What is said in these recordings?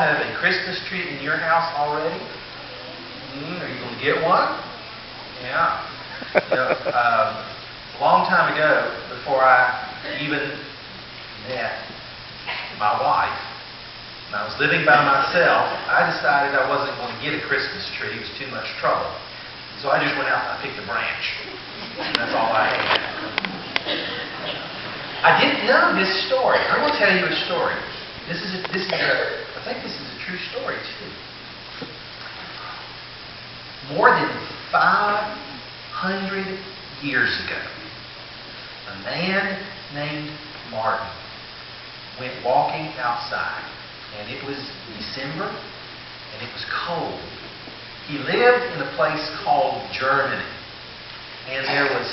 have a Christmas tree in your house already? Are you going to get one? Yeah. A long time ago, before I even met my wife, when I was living by myself, I decided I wasn't going to get a Christmas tree. It was too much trouble. So I just went out and I picked a branch. And that's all I had. I didn't know this story. I'm going to tell you a story. I think this is a true story, too. More than 500 years ago, a man named Martin went walking outside, and it was December, and it was cold. He lived in a place called Germany, and there was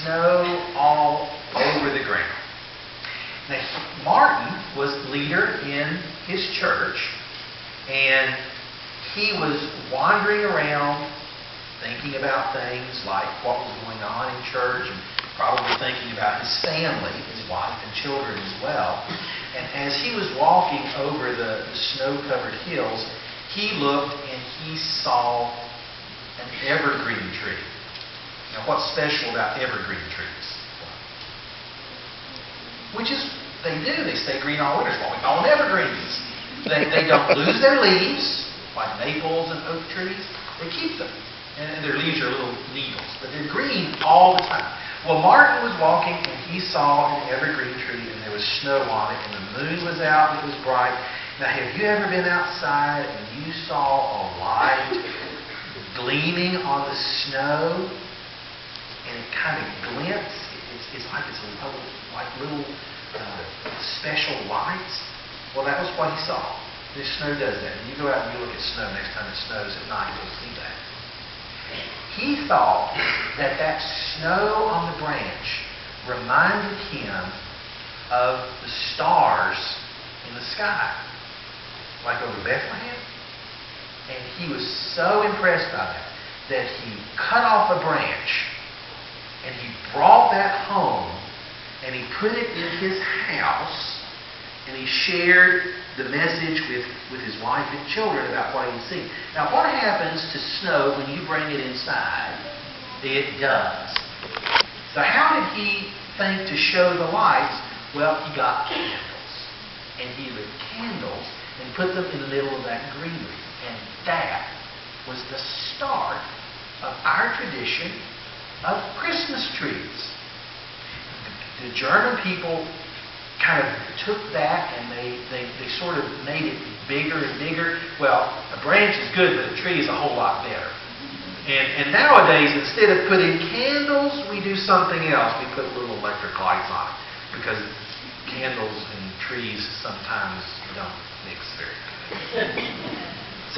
snow all over the ground. Now, Martin was leader in his church, and he was wandering around thinking about things like what was going on in church, and probably thinking about his family, his wife and children as well. And as he was walking over the snow-covered hills, he looked and he saw an evergreen tree. Now, what's special about evergreen trees? Which is, they do. They stay green all winter. That's why we call them evergreens. They don't lose their leaves, like maples and oak trees. They keep them. And their leaves are little needles. But they're green all the time. Well, Martin was walking and he saw an evergreen tree and there was snow on it and the moon was out and it was bright. Now, have you ever been outside and you saw a light gleaming on the snow and it kind of glints? It's like it's like little special lights. Well, that was what he saw. The snow does that. And you go out and you look at snow next time it snows at night, you'll see that. He thought that snow on the branch reminded him of the stars in the sky, like over Bethlehem. And he was so impressed by that he cut off a branch and he brought that home and he put it in his house and he shared the message with his wife and children about what he'd seen. Now, what happens to snow when you bring it inside? It does. So how did he think to show the lights? Well, he got candles. And he lit candles and put them in the middle of that greenery. And that was the start of our tradition of Christmas trees. The German people kind of took that and they sort of made it bigger and bigger. Well, a branch is good, but a tree is a whole lot better. And nowadays, instead of putting candles, we do something else. We put little electric lights on it because candles and trees sometimes don't mix very good.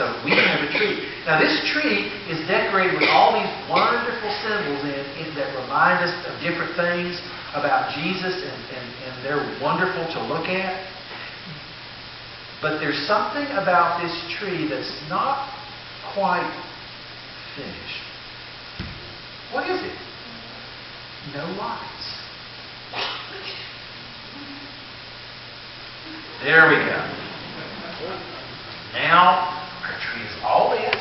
So we have a tree. Now, this tree is decorated with all these wonderful symbols in that remind us of different things about Jesus, and they're wonderful to look at. But there's something about this tree that's not quite finished. What is it? No lights. There we go. Now, our tree is all lit.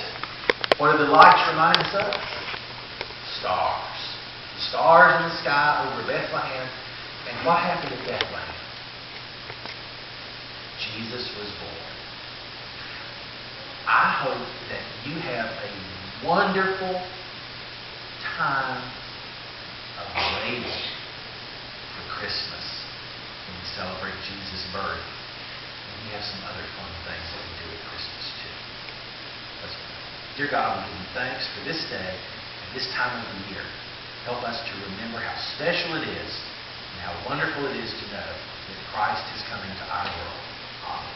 What do the lights remind us of? Stars. Stars in the sky over Bethlehem. And what happened at Bethlehem? Jesus was born. I hope that you have a wonderful time of waiting for Christmas when we celebrate Jesus' birth. And we have some other fun things that we do at Christmas too. Let's pray. Dear God, we give you thanks for this day and this time of the year. Help us to remember how special it is and how wonderful it is to know that Christ is coming to our world. Amen.